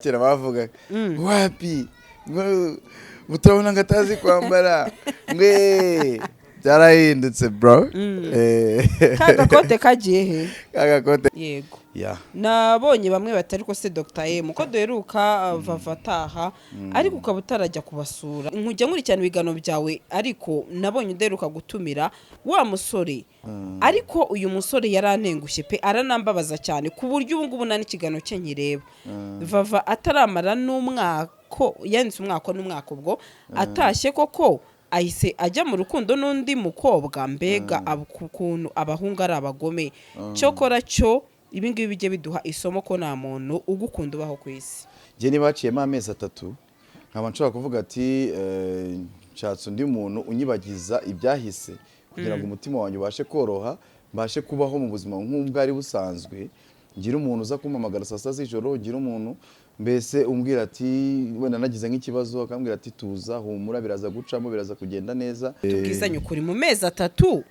kera bavuga wapi mutabona ngo atazi kwambara mwe byarahindutse bro. kagakote kagiye he kagakote yego yeah. Nabonye bamwe batari ko se Dr. M ko duheruka vavataha ariko ukaba utarajya kubasura nkujya nkurikirana ibigano byawe ariko nabonye uderuka gutumira wa musore ariko uyu musore yarantengushye pe aranambabaza cyane ku buryo ubu ngubu nani kigano cye nkireba vava ataramara n'umwako yanditse umwako n'umwako ubwo atashye koko ahise ajya mu rukundo n'undi mukobwa mbega abukuntu abahungu ari abagome cyokora cyo ibingibi bijye biduha isomo ko nta muntu ugukunda ubaho ku isi. Je nibaciyemo amezi 3 nkaba nshobora kuvuga ati nshatse undi muntu unyibagiza ibyahise kugira ngo umutima wanjye ubashe koroha mbashe kubaho mu buzima nk'ubwari busanzwe ngira umuntu uza kumpamagara saa sita z'ijoro ngira umuntu mbese umbwira ati wenda nagize nk'ikibazo akambwira ati tuza humura biraza gucamo biraza kugenda neza tubwizanye ukuri mu mezi 3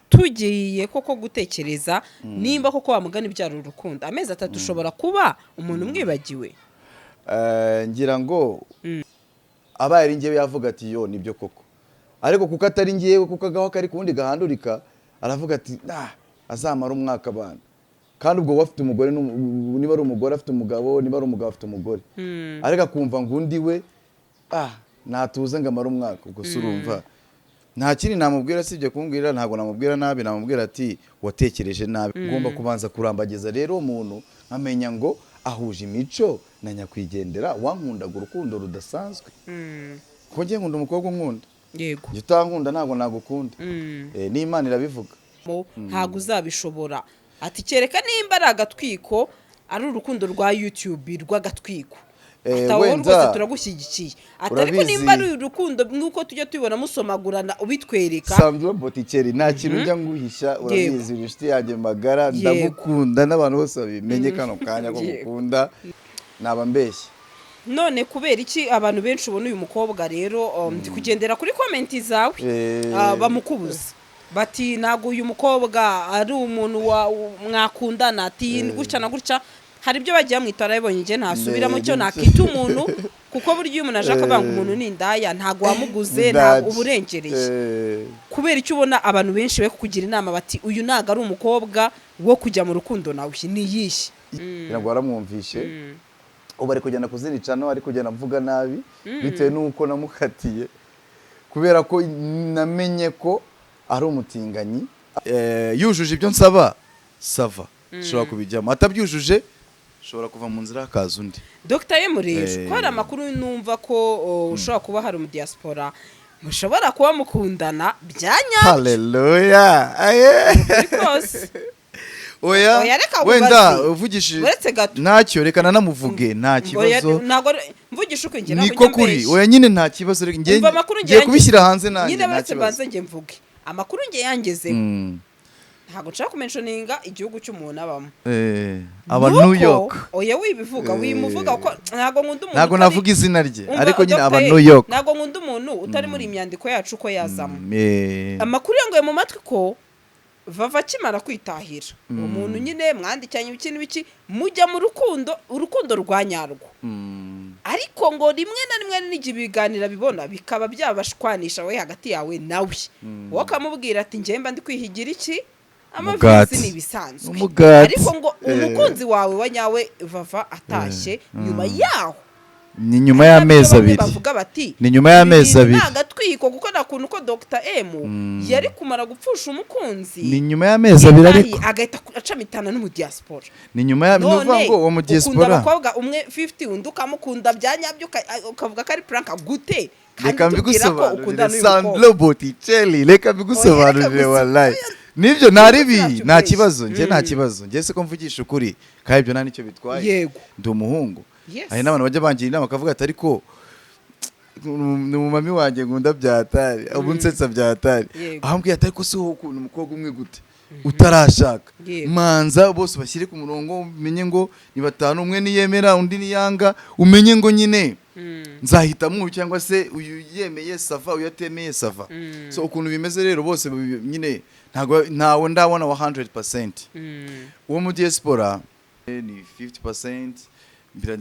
tugiye koko gutekereza nimba koko wamugana ibyaro urukundo amezi 3 ushobora kuba umuntu umwibagiwe ngira ngo abaye ari ngewe yavuga ati yo nibyo koko ariko kuko atari ngewe kuko agaho kari kundi gahandurika aravuga ati azamara umwaka abana kandi ubwo wafite umugore niba ari umugore afite umugabo niba ari umugabo afite umugore ariko akumva ngo undi we natuze ngo amara umwaka ubwo surumva nta kindi namubwira sibye kumbwira ntago namubwira nabi namubwira ati watekereje nabi ugomba kubanza kurambagiza rero umuntu amenya ngo ahuje imico na nyakwigendera wankundaga urukundo rudasanzwe ko ngiye nkunda umukobwa nkunda yego gitankunda ntago nagukunda n'Imana irabivuga ntago uzabishobora ati kereka nimba ari agatwiko ari urukundo rwa YouTube rw'agatwiko wenda turagushyigikiye ariko nimba ari urukundo nuko tujya tubibona musomagurana ubitwereka Sandro Botticelli nta kintu njya nguhisha urabizi bishiti yanjye magara ndagukunda n'abantu bose babimenye kano kanya ko gukunda naba mbeshye none kubera iki abantu benshi ubona uyu mukobwa rero ndi kugendera kuri comment zawe bamukubuza bati nago uyu mukobwa ari umuntu mwakundana ati gutya na gutya hari ibyo bagiye mwitara yibonye nge ntasubiramo cyo nakita umuntu kuko buryo umuntu ashaka banga umuntu n'indaya ntago wamuguze ntago uburengereye kubera icyo ubona abantu benshi be kugira inama bati uyu naga ari umukobwa wo kujya mu rukundo nawe ni yishi ntabwo waramwumvishe ubu ari kugenda kuzinicano ari kugenda mvuga nabi bitewe nuko namukatiye kubera ko namenye ko ari umutinganyi yujuje ibyo nsaba sava shobora kubijyamo atabyujuje shobora kuva mu nzira akaza undi Dr. M rero ko hari amakuru numva ko ushobora kuba hari mu diaspora mushobora kuba mukundana byanya haleluya oya wenda uvugishije ntacyo rekana namuvuge nta kibazo ntago mvugisha uko ngira niko kuri oya nyine nta kibazo ngiye kubishyira hanze nanjye nta kibazo ngiye mvuge amakuru ngiye yangeze ntago nshaka kumentioninga igihugu cy'umuntu abamo aba New York oya wibivuga wimuvuga ko ntago nkunda umuntu ntago navuga izina rye ariko nyine aba New York ntago nkunda umuntu utari muri imyandiko yacu ko yazamo amakuru yangoye mu matwi ko vava kimara kwitahira umuntu nyine mwandikanye ibiki mujya mu urukundo rwa nyarwo ariko ngo rimwe na rimwe n'igi biganira bibona bikaba byabashwanisha we hagati yawe nawe wakamubwira ati ngemba ndi kwihigira iki amavisi ni bisanzwe ariko ngo umukunzi wawe wa nyawe vava atashye nyuma yaho ni nyuma y'amezi 2 bavuga bati ni nyuma y'amezi 2 nagatwiko kuko nakuntu ko Dr. M yari kumara gupfusha umukunzi ni nyuma y'amezi 2 ariko agahita acamitana no mu diaspora ni nyuma y'abivuga ngo uwo mu diaspora ukunda abakobwa umwe 50 undi ukamukunda byanyabyo ukavuga ko ari prank gute reka mbigusobanurire Sandro Botticelli reka mbigusobanurire wallahi nibyo naribi nta kibazo nge nta kibazo nge se ko mvugisha ukuri kandi ibyo nta nicyo bitwaye yego ndi umuhungu hari n'abantu bajya bangira inama bakavuga ati ariko ni umumami wanjye ngunda byatari ubu nsetsa byatari ahambwiye ati ariko se wowe ukuntu umukobwa umwe gute utarashaka manza bose bashyire ku murongo umenye ngo ni batanu umwe niyemera undi niyanga umenye ngo nyine nzahitamo cyangwa se uyu yemeye sava uyu atemeye sava so ukuntu bimeze rero bose nyine ntawe ndabona wa 100% uwo mu diaspora ni 50%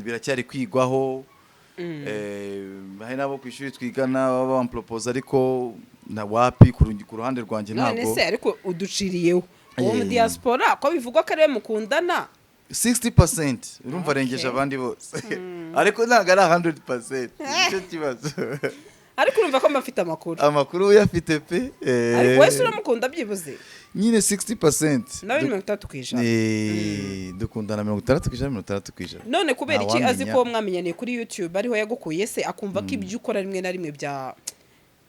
biracyari kwigwaho. Hari nabo ku ishuri twigana baba bampropose ariko na wapi ku ruhande rwanjye ntabwo. None se ariko uduciriyeho uwo mu diaspora ko bivugwa ko ariwe mukundana 60% urumva arengeje abandi bose ariko ntabwo ari 100%. Nicyo kibazo. ariko urumva ko mbafite amakuru uyafite pe. ariko wese uramukunda byibuze nyine 60%. nawe 30%. Dukundana 60%. None kubera iki azi ko mwamenyaniye kuri YouTube ariho yagukuye se akumva ko ibyo ukora rimwe na rimwe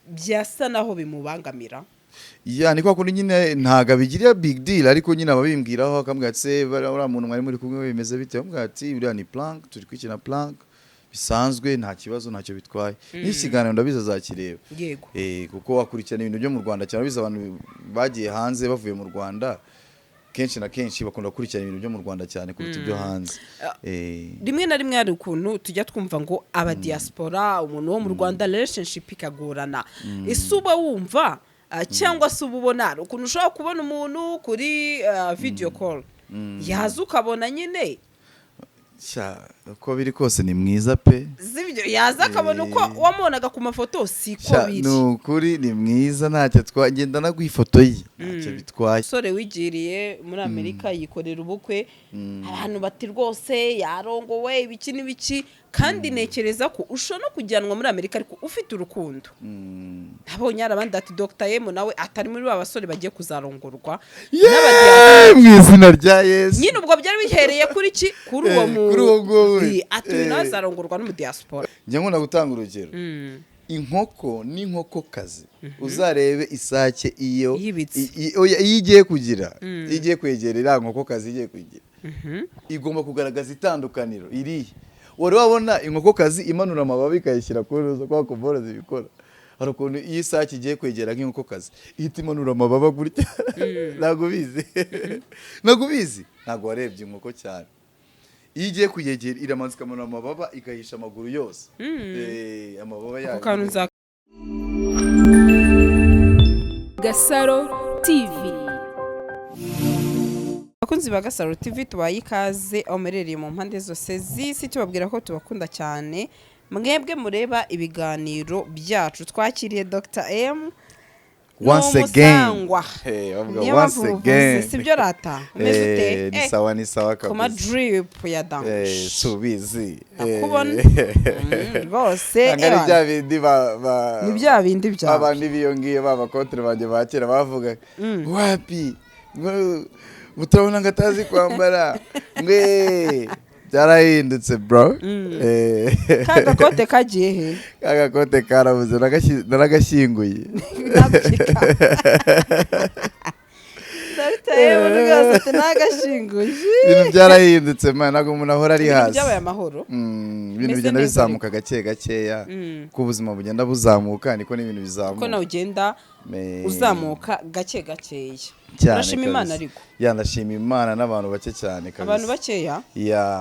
byasa naho bimubangamira? Ni kwa kundi nyine ntaga bigira big deal ariko nyine ababimbwiraho akambwira ati se uriya muntu mwari muri kumwe bimeze bite? Ambwira ati uriya ni plank, turi kwikina plank bisanzwe nta kibazo ntacyo bitwaye. N'ikiganiro ndabiza azakireba. Yego. Kuko wakurikirana ibintu byo mu Rwanda cyane biza abantu bagiye hanze bavuye mu Rwanda kenshi na kenshi bakunda gukurikirana ibintu byo mu Rwanda cyane kuruta ibyo hanze. Rimwe na rimwe hari ukuntu tujya twumva ngo aba diaspora umuntu wo mu Rwanda relationship ikagorana. Ese uba wumva cyangwa se uba ubona ukuntu ushobora kubona umuntu kuri video call yaza ukabona nyine uko biri kose ni mwiza pe. Zibyo yaza akabona uko wamubonaga ku mafoto siko biri. Nukuri ni mwiza ntacyo twagenda na ifoto ye ntacyo bitwaye. Sore wigiriye muri Amerika yikorera ubukwe abantu bati rwose yarongowe ibiki n'ibiki kandi nekereza ko ushobora no kujyanwa muri Amerika ariko ufite urukundo. Abonye arabandi ati Dr. M nawe atari muri ba basore bagiye kuzarongorwa mu izina rya Yesu. Nyine ubwo byari bihereye kuri ki kuri uwo ngo ati nazarongorwa no mu diaspora. Njye nkunda gutanga urugero. Inkoko n'inkokokazi uzarebe isake iyo igiye kugira igiye kwegera ira nkokokazi igiye kugira igomba kugaragaza itandukaniro iriye. Wari wabona inkokokazi imanura amababi ikayishyira kuruza kwa kuvora zibikora. Hari ukuntu iyi sake igiye kwegera nk'inkokokazi ihita imanura amababa gutya. Ntabwo bizi ntabwo warebye inkoko cyane. Iyo igiye kuyegera iramanza ikamanura amababa ikahisha amaguru yose. Amababa yayo. Gasaro TV. Abakunzi ba Gasaro TV tubaye ikaze omerereye mu mpande zose z'isi tubabwira ko tubakunda cyane. Mwebwe mureba ibiganiro byacu twakiriye Dr. M once again. Once again. Sibyo rata. Umeze ute? Ni sawa kabisa. Kuma drip ya dance. Subizi. Akubona. Bose. Ngari bya bindi ni bya bindi bya. Abandi biyongiye baba kontre banje bakera bavuga. Wapi? Mutabona ngatazi kwambara. Mwe byarahindutse bro. Kaga kote kagiye he? Kaga kote karabuze naragashyinguye. Ibintu byarahindutse man ntabwo umuntu ahora ari hasi. Byabaye amahoro. Ibintu bigenda bizamuka gake gakeya. Ko ubuzima bugenda buzamuka niko n'ibintu bizamuka. Ko nawe ugenda uzamuka gake gakeya. Urashima Imana ariko. Ndashima Imana n'abantu bake cyane kabisa. Abantu bakeya?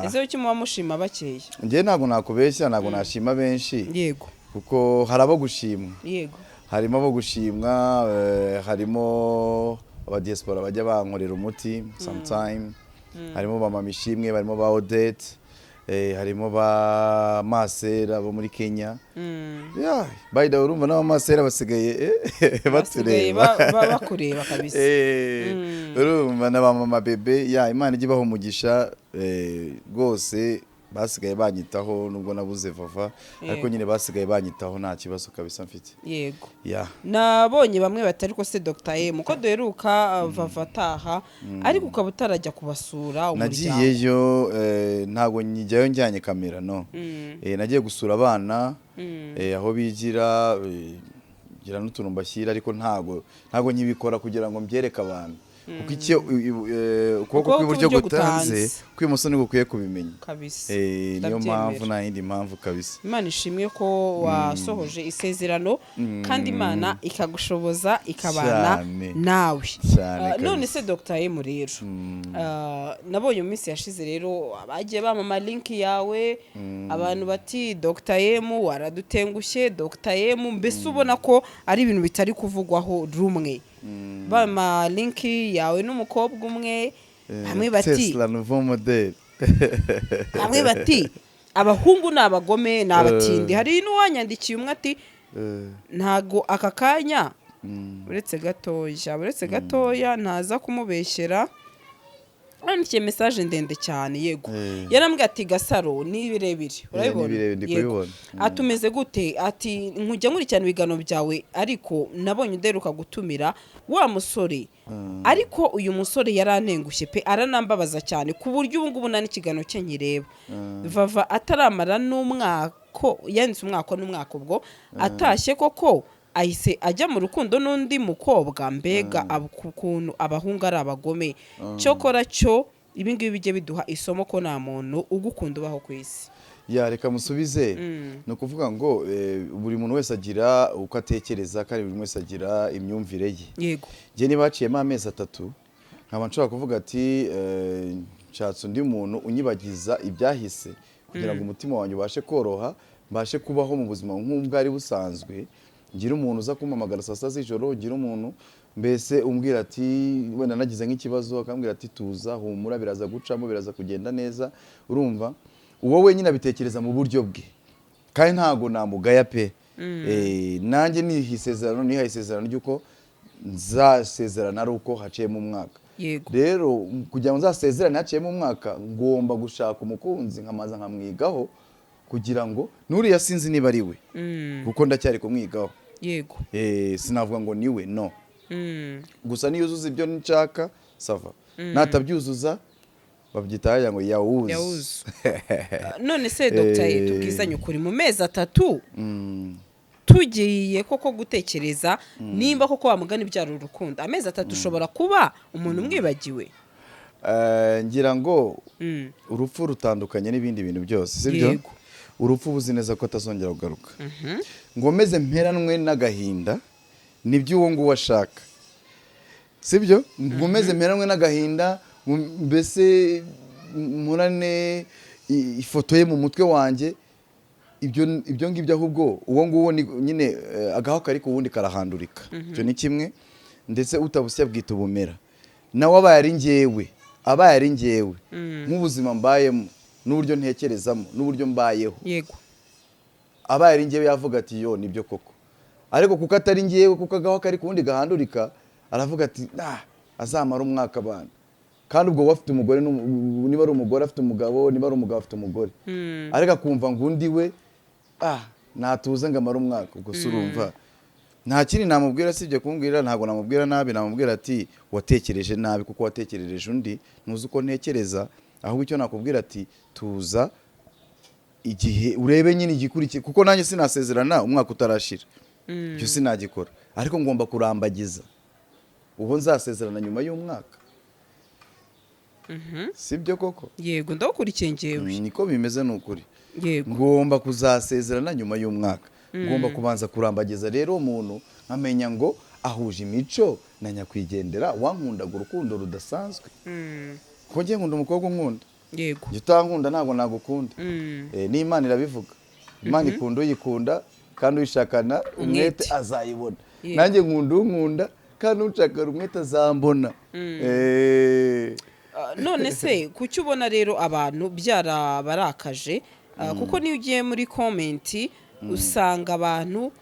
Ese uki muba mushima bakeya? Njye ntabwo nakubeshya ntabwo nashima benshi. Yego. Kuko harabo gushimwa. Yego. Harimo abo gushimwa, harimo aba diaspora bajya bankorera umuti sometime. Harimo ba mama ishimwe, barimo ba Odette, harimo ba Masera bo muri Kenya. By the way urumva n'aba Masera basigaye batureba bakureba kabisa. Urumva n'aba mama bebe Imana ijye baho umugisha rwose basigaye banyitaho nubwo nabuze vava ariko nyine basigaye banyitaho nta kibazo kabisa mfite. Yego. Nabonye bamwe batari ko se Dr. M ko duheruka vava taha ariko ukaba utarajya kubasura umuryango. Nagiyeyo ntago njyayo njyanye kamera no. Nagiye gusura abana aho bigira gira n'utuntu mbashyira ariko ntago nyibikora kugira ngo mbyereke abantu. Kuko icyo ukuboko kw'iburyo gutanze kw'ibumoso niko gukwiye kubimenya kabisa. Niyo mpamvu nta yindi mpamvu kabisa. Imana ishimwe ko wasohoje isezerano kandi Imana ikagushoboza ikabana nawe. None se Dr. M rero nabonye mu minsi yashize rero abagiye bamama link yawe abantu bati Dr. M waradutengushye Dr. M mbese ubona ko ari ibintu bitari kuvugwaho rumwe. Bama link yawe n'umukobwa umwe hamwe bati Tesla nouveau model. bamwe bati abahungu ni abagome ni abatindi. hari n'uwanyandikiye umwe ati ntago aka kanya uretse gatoya ntaza kumubeshyera, yandikiye message ndende cyane. Yego yarambwiye ati Gasaro ni birebire urabibona. Atumeze gute? Ati nkujya nkurikirana ibigano byawe ariko nabonye uderuka gutumira wa musore, ariko uyu musore yarantengushye pe, aranambabaza cyane ku buryo ubu ngubu nani ikigano cye nkireba. Vava ataramara n'umwaka, yanditse umwaka n'umwaka, ubwo atashye koko ahise ajya mu rukundo n'undi mukobwa. Mbega ukuntu abahungu ari abagome. Cyokora cyo ibi ngibi bijye biduha isomo ko nta muntu ugukunda ubaho ku isi. Reka musubize. Ni ukuvuga ngo buri muntu wese agira uko atekereza kandi buri wese agira imyumvire ye. Yego njye niba haciyemo amezi 3 nkaba nshobora kuvuga ati nshatse undi muntu unyibagiza ibyahise kugira ngo umutima wanjye ubashe koroha, mbashe kubaho mu buzima nk'ubwari busanzwe. Ngira umuntu uza kumpamagara saa sita z'ijoro, ngira umuntu mbese umbwira ati wenda nagize nk'ikibazo akambwira ati tuza humura biraza gucamo biraza kugenda neza. Urumva uwo wenyine abitekereza mu buryo bwe kandi ntago namugaya pe. Nanjye nihaye isezerano ry'uko nzasezerana ari uko haciyemo umwaka. Rero kugira ngo nzasezerane haciyemo umwaka ngomba gushaka umukunzi nkamaza nkamwigaho kugira ngo nuriya sinzi niba ari we kuko ndacyari kumwigaho. Yego sinavuga ngo niwe no. Gusa niyuzuza ibyo nshaka sava, natabyuzuza babyita ngo yawuzu. None se Dr. tubwizanye ukuri, mu mezi 3 tugiye koko gutekereza nimba koko wamugana ibyaro urukundo, amezi 3 ushobora kuba umuntu umwibagiwe. Ngira ngo urupfu rutandukanye n'ibindi bintu byose, sibyo? Urupfu buzi neza ko atazongera kugaruka. Ngo meze mperanwe n'agahinda nibyo uwo nguwo ashaka, sibyo? Ngo meze mperanwe n'agahinda, mbese murane ifoto ye mu mutwe wanjye. Ibyo ngibyo ahubwo uwo nguwo nyine agaho kari ku wundi karahandurika. Cyo ni kimwe, ndetse utabusya bwita ubumera. Nawe abaye ari njyewe nk'ubuzima mbayemo n'uburyo ntekerezamo n'uburyo mbayeho. Yego abaye ari njyewe yavuga ati yo nibyo koko, ariko kuko atari njyewe, kuko agaho kari kundi gahandurika, aravuga ati azamara umwaka abana. Kandi ubwo wafite umugore, niba ari umugore afite umugabo, niba ari umugabo afite umugore, ariko akumva ngo undi we natuze ngo amara umwaka. Ubwo surumva nta kindi namubwira sibye kumbwira, ntago namubwira nabi, namubwira ati watekereje nabi kuko watekerereje undi, ntuzi uko ntekereza. Ahubwo icyo nakubwira ati tuza igihe urebe nyine igikurikiye, kuko nanjye sinasezerana umwaka utarashira. Icyo sinagikora, ariko ngomba kurambagiza ubu nzasezerana nyuma y'umwaka. Sibyo koko? Yego ndakurikiye njyewe. Niko bimeze n'ukuri. Yego ngomba kuzasezerana nyuma y'umwaka. Ngomba kubanza kurambagiza rero umuntu nkamenya ngo ahuje imico na nyakwigendera wankundaga urukundo rudasanzwe. Ko ngiye nkunda umukobwa unkunda. Yego njye utankunda ntabwo nagukunda. N'Imana irabivuga, Imana ikunda uyikunda kandi uyishakana umwete azayibona. Nanjye nkunda unkunda kandi ushakana umwete azambona. None se kuki ubona rero abantu byarabarakaje? Kuko niyo ugiye muri comment usanga abantu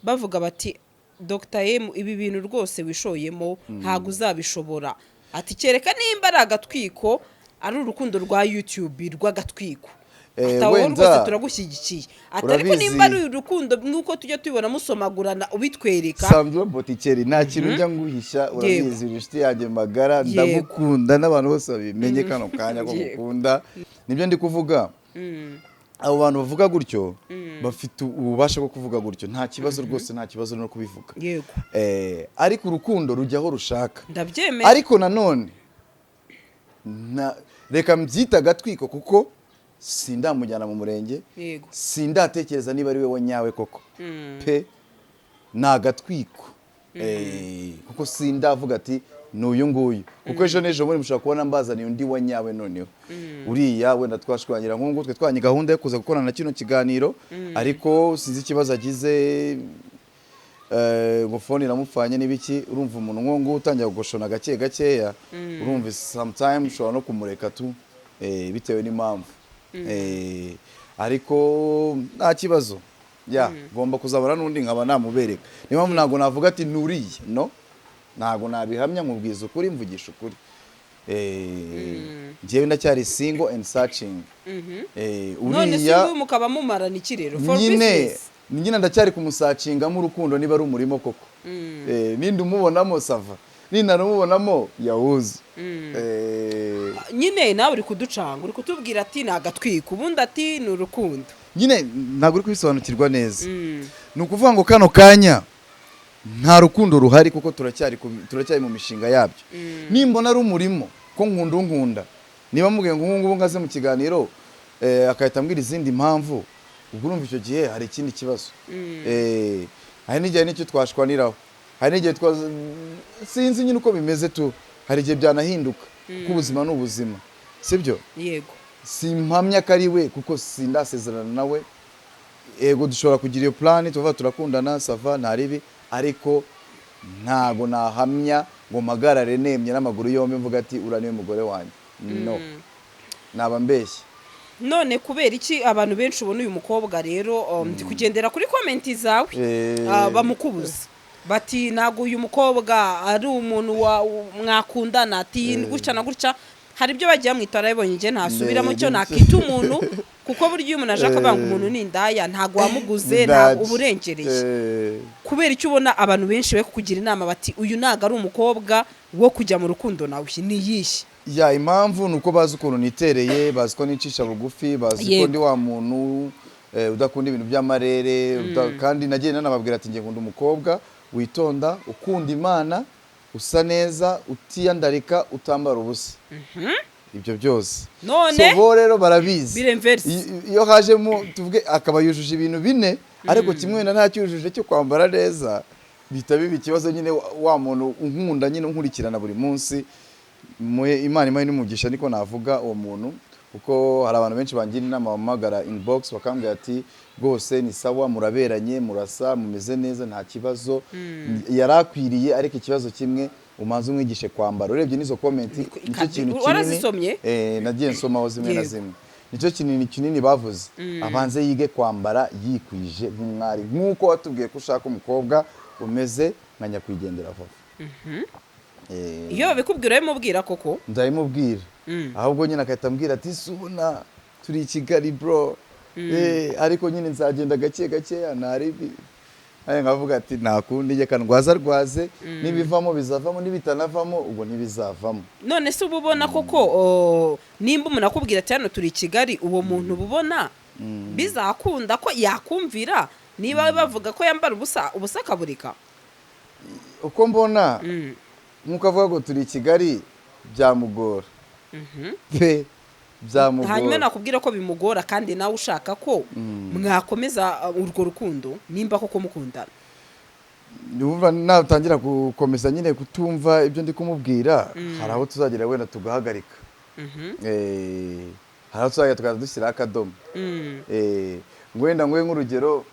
bavuga bati Dr. ibi bintu rwose wishoyemo ntago uzabishobora. Ati kereka nimba ari agatwiko, ari urukundo rwa YouTube rw'agatwiko. Atawo rwose turagushyigikiye. Ariko nimba ari urukundo nk'uko tujya tubibona musomagurana ubitwereka. Sandra Botikeri nta kintu njya nguhisha, urabizi inshuti yanjye magara, ndagukunda n'abantu bose babimenye kano kanya ko gukunda. Nibyo ndi kuvuga. Abo bantu bavuga gutyo bafite ububasha bwo kuvuga gutyo, nta kibazo rwose, nta kibazo no kubivuga. Yego ariko urukundo rujyaho rushaka. Ndabyemera. Ariko nanone reka mbyita agatwiko kuko sindamujyana mu murenge. Yego sindatekereza niba ari we wanyawe koko pe, ni agatwiko. Kuko sindavuga ati n'uyu nguyu, kuko ejo n'ejo muri mushaka kubona mbazaniye undi wanyawe noneho. Uriya wenda twashwangira nk'uko twe twanye gahunda yo kuza gukorana na kino kiganiro, ariko sinzi ikibazo agize, ngo phone iramupfanye n'ibiki. Urumva umuntu nk'uwo utangira gugoshona gake gakeya, urumva sometimes ushobora no kumureka tu bitewe n'impamvu ariko nta kibazo ngomba kuzabona n'undi nkaba namubereka niyo mpamvu ntabwo navuga ati nuriye no ntabwo nabihamya nkubwiza ukuri mvugisha ukuri njyewe ndacyari single and searching none se ubu mukaba mumarana iki rero for business nyine ndacyari kumusacingamo urukundo niba ari umurimo koko ninde umubonamo sava nina numubonamo yahuze nyine nawe uri kuducanga uri kutubwira ati nagatwika ubundi ati ni urukundo nyine ntabwo uri kubisobanukirwa neza ni ukuvuga ngo kano kanya nta rukundo ruhari kuko turacyari mu mishinga yabyo nimbona ari umurimo ko nkunda niba mubwiye ngo ngubu ngaze mu kiganiro akahita ambwira izindi mpamvu ubwo urumva icyo gihe hari ikindi kibazo hari n'igihe n'icyo twashwaniraho hari n'igihe sinzi nyine uko bimeze tu hari igihe byanahinduka kuko ubuzima ni ubuzima sibyo yego simpamya ko ari we kuko sindasezerana nawe yego dushobora kugira iyo plan tuva turakundana sava ntaribi ariko ntago nahamya ngo magarare nemye n'amaguru yombi mvuga ati uraniwe mugore wanjye no naba mbeshye none kubera iki abantu benshi ubona uyu mukobwa rero ndi kugendera kuri komenti zawe bamukubuza bati ntago uyu mukobwa ari umuntu mwakundana ati gutya na gutya hari ibyo bagiye bamwitara yabonye nge ntasubiramo cyo nakita umuntu kuko buryo iyo umuntu aje akabanga umuntu ni indaya ntago wamuguze ntago uburengereye kubera icyo ubona abantu benshi be kukugira inama bati uyu ntago ari umukobwa wo kujya mu rukundo nawe ni yishi ya impamvu nuko bazi ukuntu nitereye bazi ko nicisha bugufi bazi ko ndi wa muntu udakunda ibintu by'amarere kandi nagiye nanababwira ati nge nkunda umukobwa witonda ukunda Imana usa neza utiyandarika utambara ubusa ibyo byose none so bo rero barabizi iyo hajemo tuvuge akaba yujuje ibintu bine ariko kimwe na nta cyujuje cyo kwambara neza bita bibi ikibazo nyine wa muntu unkunda nyine unkurikirana buri munsi Imana imwe n'umugisha niko navuga uwo muntu kuko hari abantu benshi bangira inama bamagara inbox bakambwira ati rwose ni sawa muraberanye murasa mumeze neza nta kibazo yarakwiriye ariko ikibazo kimwe umanze umwigishe kwambara urebye nizo comment nicyo kintu kinini nagiye nsomaho zimwe na zimwe nicyo kinini bavuze abanze yige kwambara yikwije nk'umwari nk'uko watubwiye ko ushaka umukobwa umeze nka nyakwigendera vuba iyo babikubwira bimubwira koko ndabimubwira ahubwo nyine akahita ambwira ati subona turi i Kigali bro ariko nyine nzagenda gake gakeya ntaribi nkavuga ati nakundi reka rwaze nibivamo bizavamo nibitanavamo ubwo ntibizavamo none se uba ubona koko nimba umuntu akubwira ati hano turi i Kigali uwo muntu ubona bizakunda ko yakumvira niba bavuga ko yambara ubusa akaburika uko mbona nkuko avuga ngo turi i Kigali byamugora byamugora hanyuma nakubwira ko bimugora kandi nawe ushaka ko mwakomeza urwo rukundo nimba koko mukundana numva natangira gukomeza nyine kutumva ibyo ndi kumubwira hari aho tuzagera wenda tugahagarika hari aho tuzagera tukaza dushyiraho akadomo wenda ngwe nk'urugero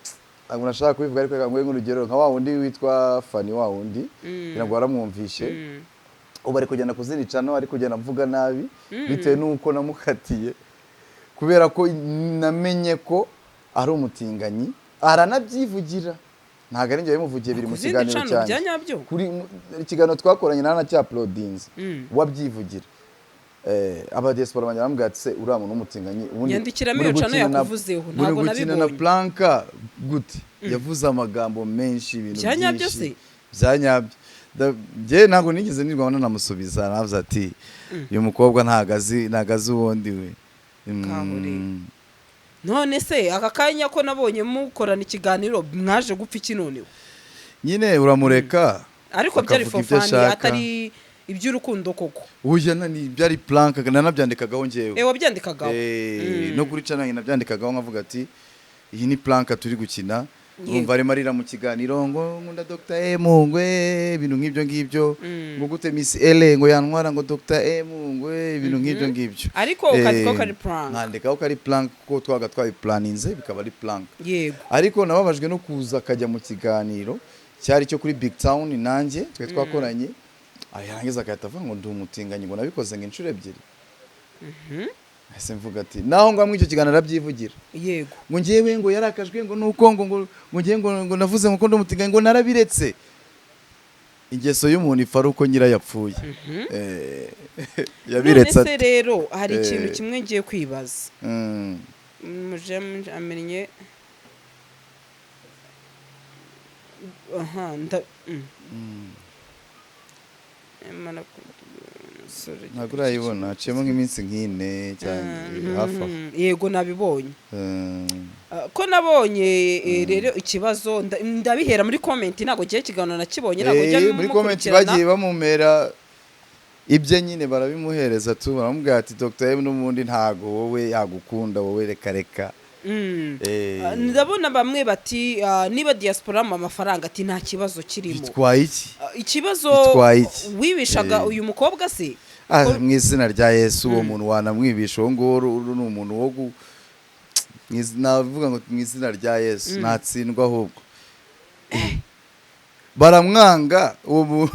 ntabwo nashaka kubivuga ariko ngwe nk'urugero nka wa wundi witwa Fani wa wundi ntabwo waramwumvishe ubu ari kugenda kuzinicano ari kugenda mvuga nabi bitewe n'uko namukatiye kubera ko namenye ko ari umutinganyi aranabyivugira ntabwo ari njye bimuvugiye biri mu kiganiro cyane kuri ikiganiro twakoranye na cya uploadings wabyivugira abadiaspora banyara bambwira ati se uriya muntu w'umutinganyi ubundi yandikiramo iyo cano yakuvuzeho ntabwo nabibonye na Blanca gute yavuze amagambo menshi ibintu byanyabyo se byanyabyo je ntabwo nigeze nirwana namusubiza navuze ati uyu mukobwa ntagazi uwundi we none se aka kanya ko nabonye mukorana ikiganiro mwaje gupfa iki noneho nyine uramureka ariko byari fofani atari iby'urukundo koko uya nani byari Blanca nanabyandikagaho ngewe wabyandikagaho no kuri channel ninabyandikagaho nkavuga ati iyi ni Blanca turi gukina umva ari marira mu kiganiro ngo nkunda Dr. M ngwe ibintu ngibyo ngo gute Miss Ele ngo yantwara ngo Dr. M ngwe ibintu ngibyo ariko ukandikaho kari Blanca nkandikaho kari Blanca ko twaga twabiplaninze bikaba ari Blanca yego ariko nababajwe no kuza akajya mu kiganiro cyari cyo kuri Big Town nanjye twe twakoranye yarangiza akahita avuga ngo ndi umutinganyi ngo nabikoze ngo inshuro ebyiri ese mvuga ati naho ngo icyo kiganiro arabyivugira yego ngo ngewe ngo yarakajwe ngo nuko ngo ngewe ngo navuze ngo ndi umutinganyi ngo narabiretse. Ingeso y'umuntu ipfa ari uko nyira yapfuye. Yabiretse ati. None se rero hari ikintu kimwe ngiye kwibaza. Muje amenye ntabwo urayibona haciyemo nk'iminsi nk'ine cyane hafi aho. Yego nabibonye ko nabonye rero ikibazo ndabihera muri comment ntabwo gihe kiganiro nakibonye ntabwo njya muri comment bagiye bamumera ibyo nyine barabimuhereza tu baramubwira ati Dr. M n'umundi ntago wowe yagukunda wowe reka ndabona bamwe bati niba diaspora mu amafaranga ati nta kibazo kirimo. Bitwaye iki? Ikibazo wibishaga uyu mukobwa se? Mu izina rya Yesu uwo muntu wanamwibisha uwo ngoro ni umuntu wo navuga ngo mu izina rya Yesu natsindwa ahubwo baramwanga ubu.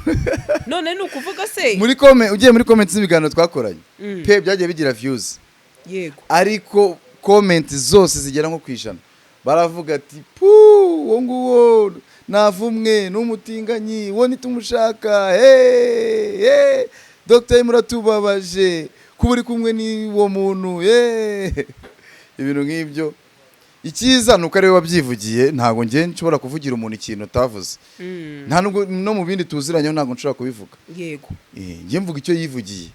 None ni ukuvuga se muri ugiye muri comment z'ibiganiro twakoranye pe byagiye bigira views. Yego ariko comment zose zigera nko kwijana baravuga ati uwo nguwo navumwe n'umutinganyi wo nitumushaka Dr. Muratubabaje kuburi kumwe ni wo muntu ibintu nk'ibyo. Icyiza nuko ari we wabyivugiye ntago ngiye nshobora kuvugira umuntu ikintu utavuze. Nta nubwo no mu bindi tuziranye ntago nshobora kubivuga. Yego ngiye mvuga icyo yivugiye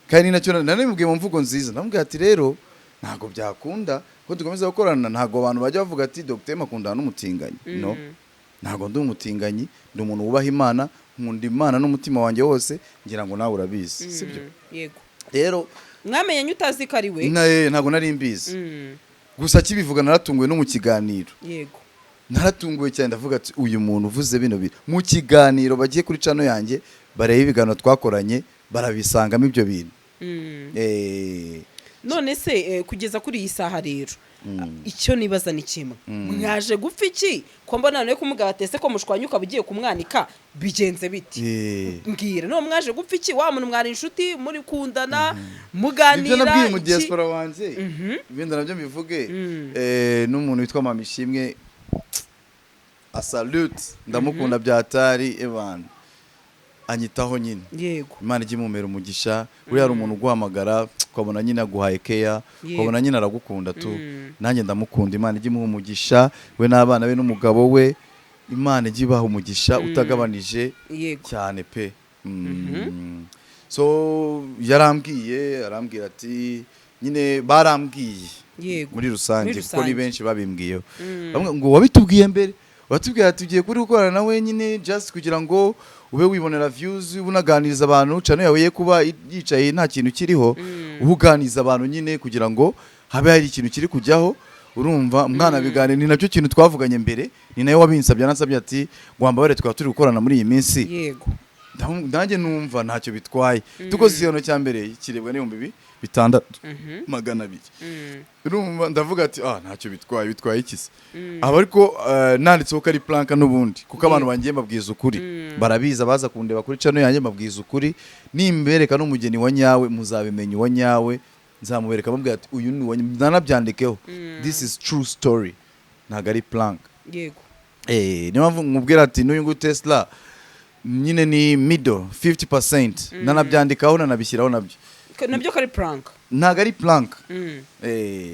kandi nacyo nanimubwiye mu mvugo nziza namubwiye ati rero ntago byakunda ko dukomeza gukorana ntago abantu bajya bavuga ati Dr. Makundana n'umutinganyi no ntago ndi umutinganyi ndi umuntu wubaha Imana nkunda Imana n'umutima wanjye wose ngira ngo nawe urabizi sibyo. Yego rero mwamenye utazi ko ari we ntago nari mbizi gusa kibivuga naratunguwe no mu kiganiro. Yego naratunguwe cyane ndavuga ati uyu muntu uvuze bino biri mu kiganiro bagiye kuri channel yanjye bareba ibiganiro twakoranye barabisangamo ibyo bintu. None se kugeza kuri iyi saha rero icyo nibaza ni kimwe mwaje gupfa iki ko mbona none kumugaba tese ko mushwanyuka bugiye kumwanika bigenze biti mbwira no mwaje gupfa iki wa muntu mwari inshuti muri kundana muganira. Ibyo nabwiye mu diaspora wanje ibindi nabyo bivuge n'umuntu witwa Mama Ishimwe asalute ndamukunda byatari Evan anyitaho nyine. Yego Imana ijimumera umugisha uri hari umuntu uguhamagara ukabona nyine aguhaye keya ukabona nyine aragukunda tu nanjye ndamukunda. Imana ijimuha umugisha we n'abana be n'umugabo we Imana ijibaha umugisha utagabanije cyane pe. So arambwira ati nyine barambwiye muri rusange kuko ni benshi babimbwiyeho ngo wabitubwiye mbere watubwira ati ugiye kuri gukorana nawe nyine just kugira ngo ube wibonera views unaganiriza abantu channel yawe ye kuba yicaye nta kintu kiriho ubuganiza abantu nyine kugira ngo habe hari ikintu kiri kujyaho urumva mwana bigane ni nacyo kintu twavuganye mbere ni nayo wabinsabye nasabye ati gwamba bare twaba turi gukorana muri iyi minsi. Yego nanjye numva ntacyo bitwaye tuko siyono cya mbere kirebwa n'ibihumbi 6,200 urumva ndavuga ati ntacyo bitwaye ikisi aba ariko nanditseho ko ari planka n'ubundi kuko abantu bangiye mbabwiza ukuri barabiza baza kundeba kuri channel yanjye mbabwiza ukuri nimbereka n'umugeni wa nyawe muzabimenya wa nyawe nzamubereka bambwira ati uyu ni nanabyandikeho this is true story ntago ari plank. Yego niyo mpamvu nkubwira ati n'uyu nguyu Tesla nyine ni middle 50% nanabyandikaho nanabishyiraho nabyo ko ari plank ntago ari plank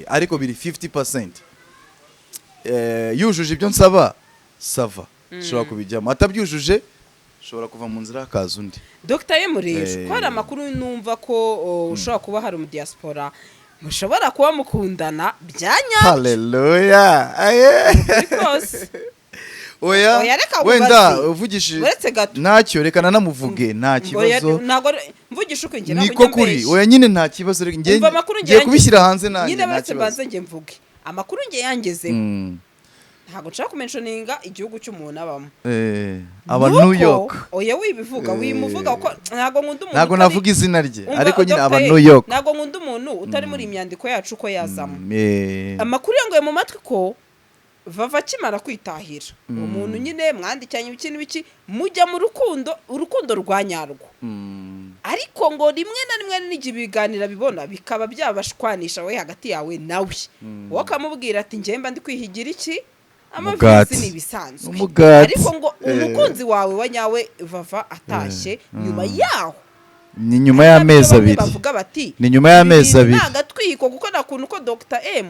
ariko biri 50%. Yujuje ibyo nsaba sava ushobora kubijyamo atabyujuje ushobora kuva mu nzira hakaza undi. Dr. M rero ko hari amakuru numva ko ushobora kuba hari mu diaspora mushobora kuba mukundana byanya. Haleluya oya wenda uvugishije ntacyo reka nanamuvuge nta kibazo ntago mvugisha uko ngena niko kuri oya nyine nta kibazo ngiye kubishyira hanze nanjye nyine baretse banze nge mvuge amakuru nge yangeze ntago nshaka kumentioninga igihugu cy'umuntu abamo aba New York oya wibivuga wimuvuga uko ntago nkunda umuntu ntago navuga izina rye ariko nyine aba New York ntago nkunda umuntu utari muri imyandiko yacu uko yazamo amakuru yangoye mu matwi ko vava kimara kwitahira umuntu nyine mwandikanye ibiki n'ibiki mujya mu urukundo rwa nyarwo ariko ngo rimwe na rimwe n'igihe ibiganiro bibona bikaba byabashwanisha we hagati yawe nawe wowe akamubwira ati njyemba ndi kwihigira iki amavizi ni ibisanzwe ariko ngo umukunzi wawe wa nyawe Vava atashye nyuma yaho ni nyuma y'amezi abiri bavuga bati ni nyuma y'amezi abiri nagatwiko kuko nakuntu ko Dr M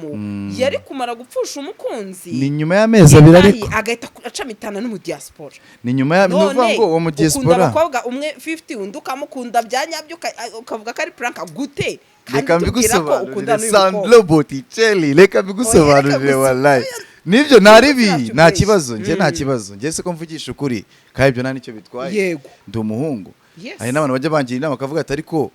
yari kumara gupfusha umukunzi ni nyuma y'amezi abiri ariko agahita acamitana no mu diaspora ni nyuma ya nuvuga ngo uwo mu diaspora ukunda abakobwa umwe 50 undi ukamukunda byanyabyo ukavuga ko ari prank gute reka mbigusobanurire Sandro Botticelli reka mbigusobanurire wallahi nibyo naribi nta kibazo nge nta kibazo nge se ko mvugisha ukuri kandi ibyo nta nicyo bitwaye yego ndi umuhungu hari n'abantu bajya bangira inama bakavuga ati ariko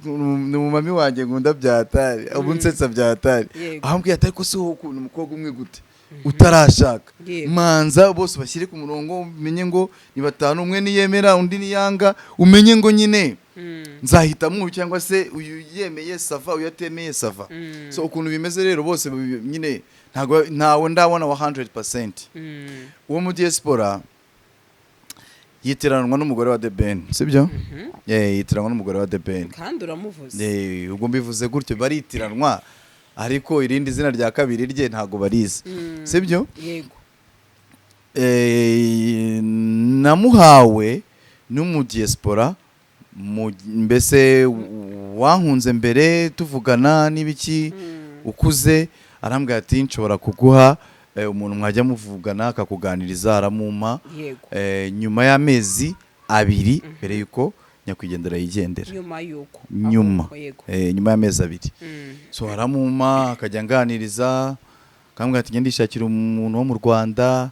ni umumami wanjye nkunda byatari ubunsetsa byatari ahambwiye ati ariko se wowe ukuntu umukobwa umwe gute utarashaka manza bose bashyire ku murongo umenye ngo ni batanu umwe niyemera undi niyanga umenye ngo nyine nzahitamo cyangwa se uyu yemeye sava uyu atemeye sava so ukuntu bimeze rero bose nyine ntawe ndabona wa 100% uwo mu diaspora yitiranwa n'umugore wa The Ben sibyo yitiranwa n'umugore wa The Ben kandi uramuvuze ubwo mbivuze gutyo baritiranwa ariko irindi zina rya kabiri rye ntago barize sibyo yego namuhawe n'umu diaspora mbese wankunze mbere tuvugana n'ibiki ukuze arambwira ati nshobora kuguha umuntu mwajya muvugana akakuganiriza aramuma nyuma y'amezi abiri mbere yuko nyakwigendera yigendera nyuma y'amezi abiri so aramuma akajya nganiriza akambwira ati ngende ishakira umuntu wo mu Rwanda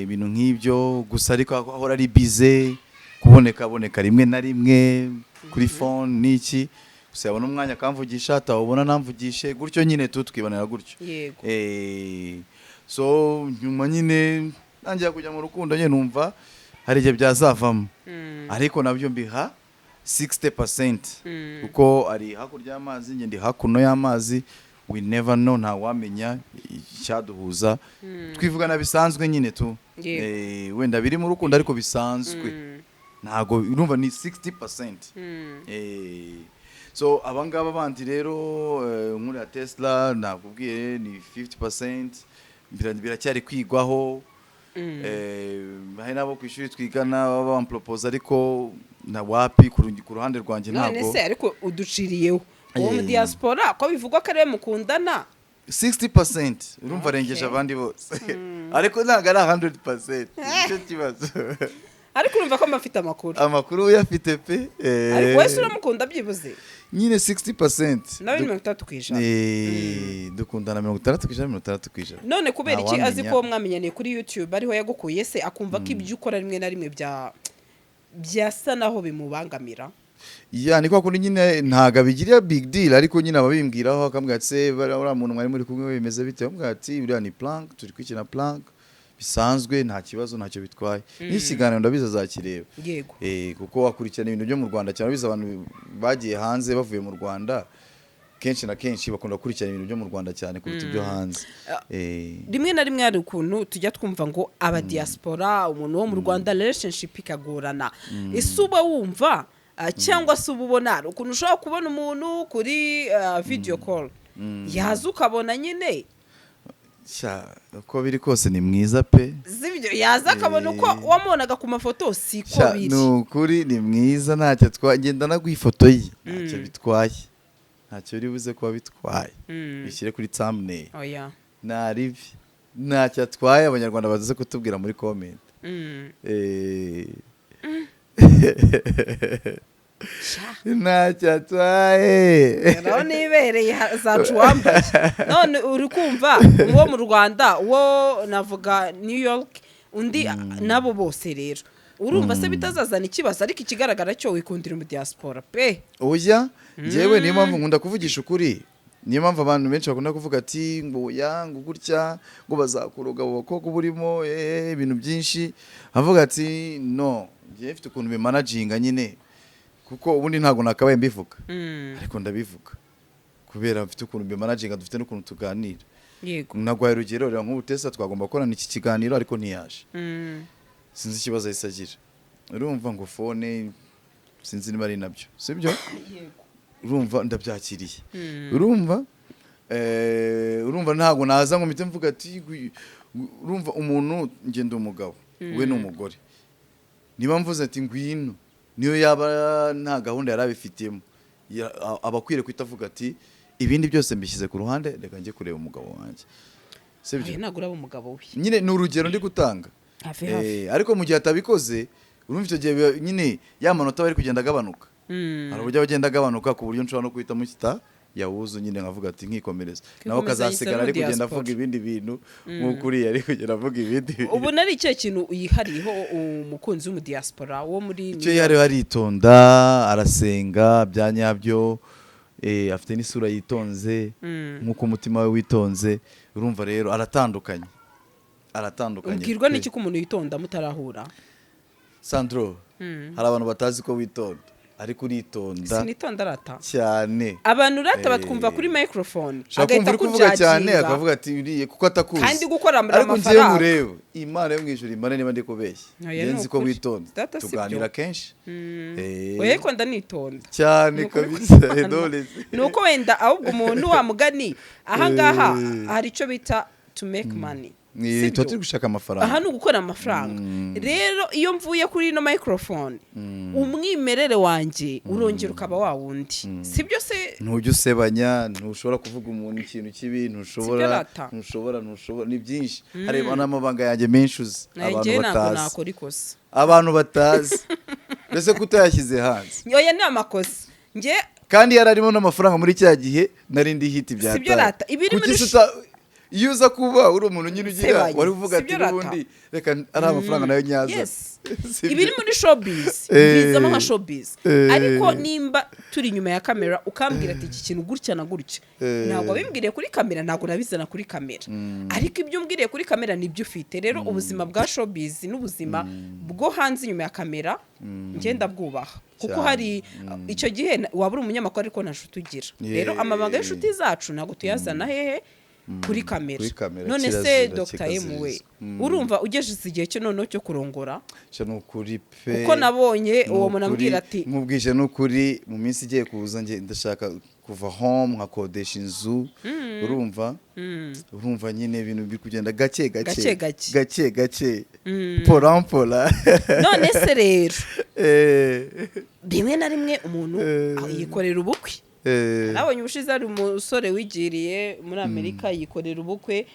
ibintu nk'ibyo gusa ariko ahora ari bize kuboneka rimwe na rimwe kuri phone niki gusa yabona umwanya akamvugisha atawubona namvugishe gutyo nyine twibonera gutyo so nyuma nyine nangiye kujya mu rukundo nyine numva hari igihe byazavamo ariko nabyo mbiha 60% kuko ari hakurya y'amazi njye ndi hakuno y'amazi we never know nta wamenya icyaduhuza twivugana bisanzwe nyine tu wenda biri mu rukundo ariko bisanzwe ntago urumva ni 60% so abangaba bandi rero muri ya Tesla nakubwiye ni 50% biracyari kwigwaho hari nabo ku ishuri twigana baba bampropose ariko na wapi ku ruhande rwanjye ntabwo none se ariko uduciriyeho uwo mu diaspora ko bivugwa ko ari mukundana 60% urumva arengeje abandi bose ariko ntabwo ari 100% icyo kibazo ariko urumva ko mafite amakuru uyafite pe ariko wese uramukunda byibuze nyine 60% nawe 30%. Dukundana 60%. None kubera iki azi ko mwamenyaniye kuri YouTube ariho yagukuye se akumva ko ibyo ukora rimwe na rimwe byasa naho bimubangamira ni kwa kundi nyine ntaga bigira big deal ariko nyine ababimbwiraho akambwira ati uriya muntu mwari muri kumwe bimeze bite ambwira ati uriya ni plank turi kwikina plank bisanzwe nta kibazo ntacyo bitwaye n'ikiganiro ndabiza zakireba yego kuko wakurikirana ibintu byo mu Rwanda cyane biza abantu bagiye hanze bavuye mu Rwanda kenshi na kenshi bakunda gukurikirana ibintu byo mu Rwanda cyane kuruta ibyo hanze rimwe na rimwe hari ukuntu tujya twumva ngo aba diaspora umuntu wo mu Rwanda relationship ikagorana ese uba wumva cyangwa se uba ubona ukuntu ushobora kubona umuntu kuri video call yaza ukabona nyine uko biri kose ni mwiza pe zibyo yaza akabona uko wamubonaga ku mafoto siko biri ni ukuri ni mwiza ntacyo twagenda na ifoto ye ntacyo bitwaye ntacyo biri buze kuba bitwaye bishyire kuri thumbnail naribi ntacyo atwaye abanyarwanda bazaze kutubwira muri comment ntacyo atwaye naho nibereye zacu wambaye none uri kumva uwo mu Rwanda uwo navuga New York undi nabo bose rero urumva se bitazazana ikibazo ariko ikigaragara cyo wikundira mu diaspora pe oya njyewe niyo mpamvu nkunda kuvugisha ukuri niyo mpamvu abantu benshi bakunda kuvuga ati ngo ngo gutya ngo bazakuroga abo bakobwa burimo ibintu byinshi avuga ati no njye mfite ukuntu bimanaginga nyine kuko ubundi ntago nakabaye mbivuga ariko ndabivuga kubera mfite ukuntu bimanaginga dufite n'ukuntu tuganira yego nagwaye urugero rero nk'ubu Tessa twagomba gukorana iki kiganiro ariko ntiyaje sinzi ikibazo yisagira urumva ngo phone sinzi niba ari nabyo sibyo urumva ndabyakiriye urumva ntabwo naza ngo mpite mvuga ati urumva umuntu ngenda umugabo we n'umugore niba mvuze ati ngwino niyo yaba nta gahunda yari abifitiyemo abakwiriye kwita avuga ati ibindi byose mbishyize ku ruhande reka njye kureba umugabo wanjye sibyo ntabwo uraba umugabo we nyine ni urugero ndi gutanga ariko mu gihe atabikoze urumva icyo gihe nyine ya manota bari kugenda agabanuka hari uburyo agenda agabanuka ku buryo nshobora no guhita mushyita yawuzu nyine nkavuga ati nkikomereza nawe akazasigara ari kugenda avuga ibindi bintu nk'uko uriya ari kugenda avuga ibindi bintu ubu nari icyo kintu uyihariyeho umukunzi w'umudiaspora wo muri icyo yari aritonda arasenga bya nyabyo afite n'isura yitonze nk'uko umutima we witonze urumva rero aratandukanye ubwirwa n'iki ko umuntu yitonda mutarahura Sandro hari abantu batazi ko witonda ariko uritonda sinitonda arata cyane abantu rata batwumva kuri microphone agahita kuvuga cyane akavuga ati uriye kuko atakuzi kandi gukora amafaranga ariko ngiye mureba Imana yo mwijuru imana niba ndi kubeshya ngenzi ko witonda tuganira kenshi oye ko ndanitonda cyane kabisa nuko wenda ahubwo umuntu wa mugani aha ngaha hari icyo bita to make money ni turi gushaka amafaranga aha ni ugukora amafaranga rero iyo mvuye kuri ino microphone umwimerere wanjye urongera ukaba wa wundi sibyo se ntujya usebanya ntushobora kuvuga umuntu ikintu kibi ntushobora ni byinshi hareba n'amabanga yanjye menshi uzi abantu batazi mbese kutayashyize hanze oya ni amakosa njye kandi yararimo n'amafaranga muri cya gihe nari ndi hiti byataye sibyo rata ibiri muri iyo uza kuba uri umuntu nyine ugira wari uvuga ati n'ubundi reka ari amafaranga nayo nyaza ibiri muri showbiz bizamo nka showbiz ariko nimba turi inyuma ya kamera ukambwira ati iki kintu gutya na gutya ntabwo wabimbwiriye kuri kamera ntabwo nabizana kuri kamera ariko ibyo umbwiriye kuri kamera nibyo ufite rero ubuzima bwa showbiz n'ubuzima bwo hanze inyuma ya kamera ngenda bwubaha kuko hari icyo gihe waba uri umunyamakuru ariko nta nshuti ugira rero amabanga y'inshuti zacu ntabwo tuyazana hehe kuri kamera none se Dr. M we urumva ugejeje igihe cyo noneho cyo kurongora cyo nukuri pe uko nabonye uwo muntu ambwira ati mubwije nukuri mu minsi igiye kuza nge ndashaka kuva home nkakodesha inzu urumva nyine ibintu biri kugenda gake pola none se rero rimwe na rimwe umuntu yikorera ubukwe nabonye ubushize ari umusore wigiriye muri Amerika yikorera ubukwe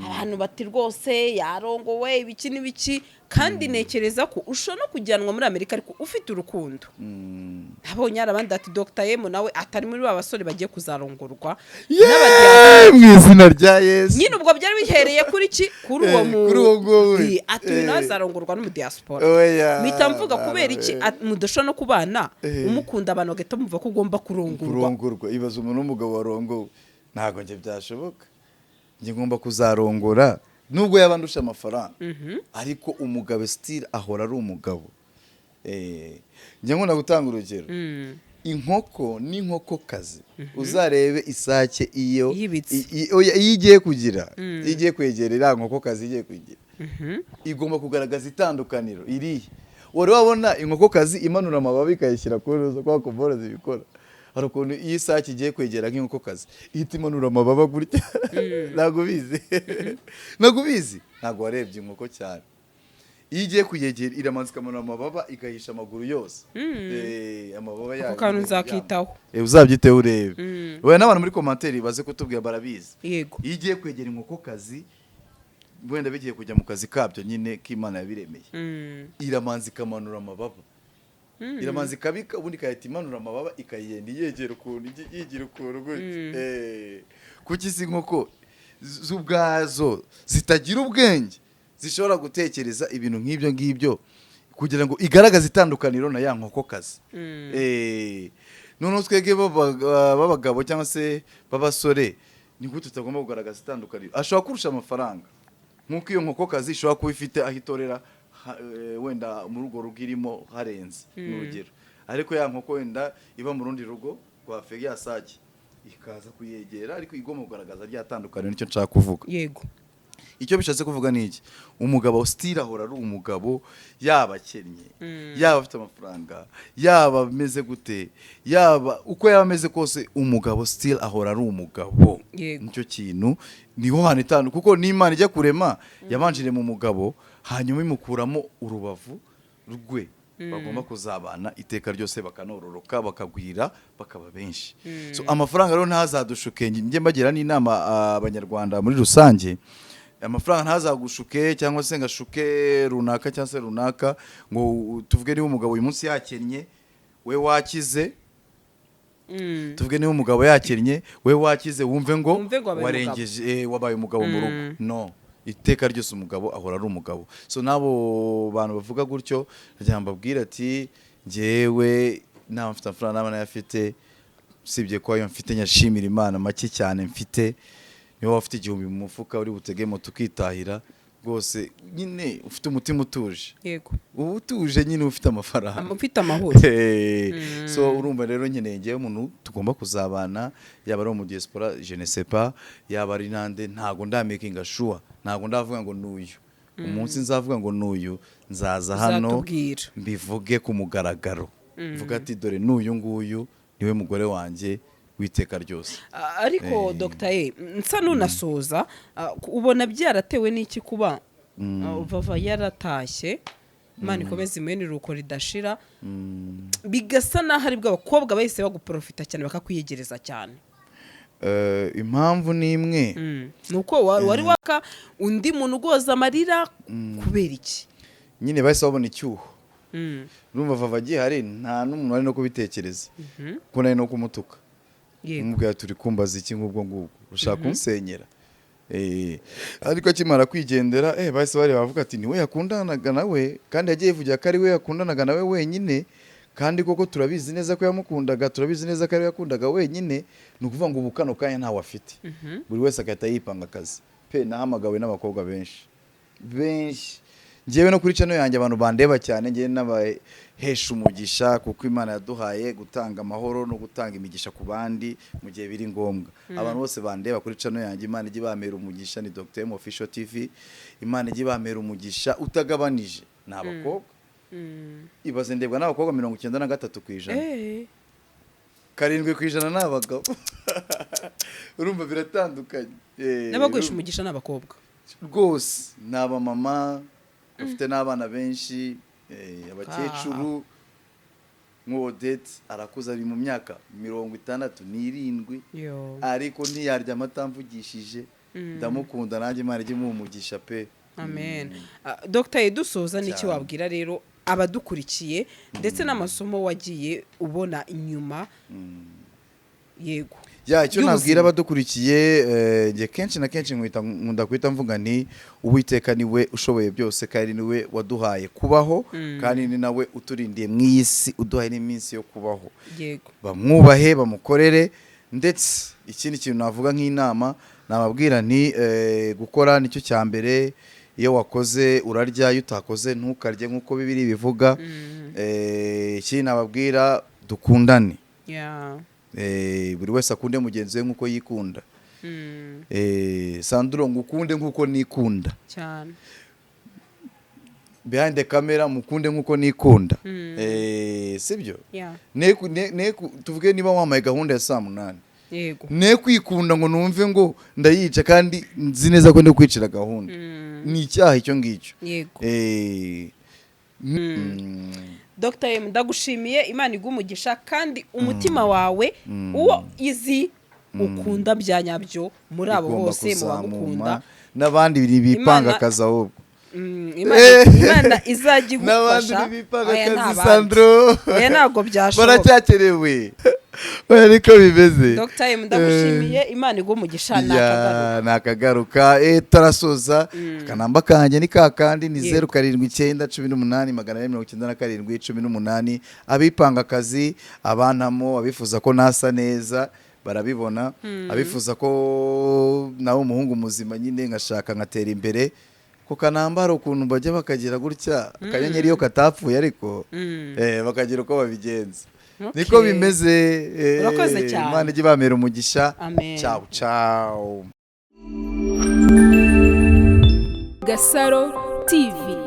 abantu bati rwose yarongowe ibiki n'ibiki kandi nekereza ko ushobora no kujyanwa muri Amerika ariko ufite urukundo nabonye abandi ati Dr. M nawe atari muri ba basore bagiye kuzarongorwa mu izina rya Yesu nyine ubwo byari bihereye kuri ki kuri uwo muntu ati nazarongorwa n'umudiaspora mpita mvuga kubera iki mudashobora no kubana umukunda abantu bagahita bumva ko ugomba kurongorwa ibaza umuntu w'umugabo warongowe ntabwo njye byashoboka njye ngomba kuzarongora nubwo yabandusha amafaranga ariko umugabo still ahora ari umugabo njye nkunda gutanga urugero inkoko n'inkokokazi uzarebe isake iyo igiye kugira igiye kwegera iriya nkokokazi igiye kugira igomba kugaragaza itandukaniro iriya wari wabona inkokokazi imanura amababi ikayishyira ku ruza kwa kumbora zibikora hari ukuntu iyo isake igiye kwegera nk'inkokokazi ihita imanura amababa gutya ntabwo ubizi ntabwo warebye inkoko cyane iyo igiye kuyegera iramanza ikamanura amababa igahisha amaguru yose amababa yayo ako kantu nzakitaho uzabyiteho urebe wowe n'abantu muri komantere baze kutubwira barabizi yego iyo igiye kwegera inkokokazi wenda bigiye kujya mu kazi kabyo nyine k'Imana yabiremeye iramanza ikamanura amababa iramanza ikabika ubundi ikahita imanura amababa ikayenda yegera ukuntu yigira ukuntu gutya kuki si inkoko z'ubwazo zitagira ubwenge zishobora gutekereza ibintu nk'ibyo ngibyo kugira ngo igaragaze itandukaniro na ya nkokokazi noneho twege b'abagabo cyangwa se b'abasore ni gute tutagomba kugaragaza itandukaniro ashobora kurusha amafaranga nk'uko iyo nkokokazi ishobora kuba ifite aho itorera wenda mu rugo rugirimo harenze n'urugero ariko ya nkoko wenda iba mu rundi rugo rwa fege ya sake ikaza kuyegera ariko igomba kugaragaza ryatandukanye nicyo nshaka kuvuga yego icyo bishatse kuvuga ni iki umugabo still ahora ari umugabo yaba akennye yaba afite amafaranga yaba ameze gute yaba uko yaba ameze kose umugabo still ahora ari umugabo nicyo kintu niho hanitanu kuko n'Imana ijya kurema yabanjire mu mugabo hanyuma imukuramo urubavu rwe bagomba kuzabana iteka ryose bakanororoka bakagwira bakaba benshi so amafaranga rero ntazadushuke njye mbagira n'inama abanyarwanda muri rusange amafaranga ntazagushuke cyangwa se ngashuke runaka cyangwa se runaka ngo tuvuge niba umugabo uyu munsi yakennye we wakize tuvuge niba umugabo yakennye we wakize wumve ngo warengeje wabaye umugabo mu rugo no iteka ryose umugabo ahora ari umugabo so nabo bantu bavuga gutyo mbabwira ati njyewe nta mfite amafaranga n'abana yafite usibye ko ayo mfite nyashimira Imana make cyane mfite niba wafite 1000 mu mufuka uri butege moto ukitahira rwose nyine ufite umutima utuje yego ubu utuje nyine ufite amafaranga ufite amahoro so urumva rero nyine ngiye umuntu tugomba kuzabana yaba ari mu diaspora je ne sais pas yaba ari nande ntago ndamakinga sure ntago ndavuga ngo nuyu umunsi nzavuga ngo nuyu nzaza hano mbivuge ku mugaragaro mvuga ati dore nuyu nguyu niwe mugore wanjye witeka ryose ariko Dr. nsa nunasoza ubona byaratewe n'iki kuba Vava yaratashye Imana ikomeze imeni ruko ridashira bigasa naho ari bw'abakobwa bahise baguprofita cyane bakakwiyegereza cyane impamvu ni imwe nuko wari waka undi muntu ugoza amarira kubera iki nyine bahise babona icyuho urumva Vava gihari nta n'umuntu ari no kubitekereza kuko nari no kumutuka umubwira turi kumbaza iki ngubwo ngubwo ushaka kunsenyera ariko akimara kwigendera bahise bari bavuga ati niwe yakundanaga nawe kandi yagiye yivugira ko ari we yakundanaga nawe wenyine kandi koko turabizi neza ko yamukundaga turabizi neza ko ari yakundaga wenyine ni ukuvuga ngo ubukano kanya ntawe afite buri wese agahita yipanga akazi nahamagawe n'abakobwa benshi njyewe no kuri channel yanjye abantu bandeba cyane njyewe n'abahesha umugisha kuko Imana yaduhaye gutanga amahoro no gutanga imigisha ku bandi mu gihe biri ngombwa abantu bose bandeba kuri channel yanjye Imana ijye bamera umugisha ni Dr. M Official TV Imana ijye bamera umugisha utagabanije n'abakobwa ibaze ndebwa n'abakobwa 93% 7% n'abagabo urumva biratandukanye n'abagwesha umugisha n'abakobwa rwose n'aba mama ufite n'abana benshi abakecuru nk'Odette arakuza ari mu myaka 67 ariko ntiyarya amata mvugishije ndamukunda nanjye Imana ijye mumugisha pe amen Dr. dusoza n'iki wabwira rero abadukurikiye ndetse n'amasomo wagiye ubona inyuma yego icyo nabwira abadukurikiye nge kenshi na kenshi nkunda kwita mvuga ni Uwiteka niwe ushoboye byose kandi niwe waduhaye kubaho kandi ni nawe uturindiye mu isi uduhaye n'iminsi yo kubaho bamwubahe bamukorere ndetse ikindi kintu navuga nk'inama nababwira ni gukora nicyo cya mbere iyo wakoze urarya iyo utakoze ntukarye nk'uko Bibiliya bivuga ikindi nababwira dukundane buri wese akunde mugenzi we nk'uko yikunda Sandro ngukunde nk'uko nikunda cyane behind the camera mukunde nk'uko nikunda sibyo tuvuge niba wamaye gahunda ya saa 8 yego ne kwikunda ngo numve ngo ndayica kandi nzi neza ko ndi kwicira gahunda ni icyaha icyo ngicyo yego Dr. M ndagushimiye Imana igumugisha kandi umutima wawe uwo izi ukunda byanyabyo muri abo bose mu bagukunda n'abandi bipanga akazi ahubwo Imana izajya igufasha n'abandi bipanga akazi Sandro ntabwo byashoboka baracyakerewe ariko bimeze Dr. M ndagushimiye Imana igumugisha nakagaruka tarasoza kanamba kanje ni kakandi ni 078918 abipanga akazi abantamo abifuza ko nasa neza barabibona abifuza ko nawe umuhungu muzima nyine ngashaka ngatera imbere ko kanambara ukuntu bajya bakagira gutya akanyenyeri yo katapfuye ariko bakagira uko babigenza niko bimeze urakoze cyane Imana ijye bamera umugisha ciao ciao Gasaro TV.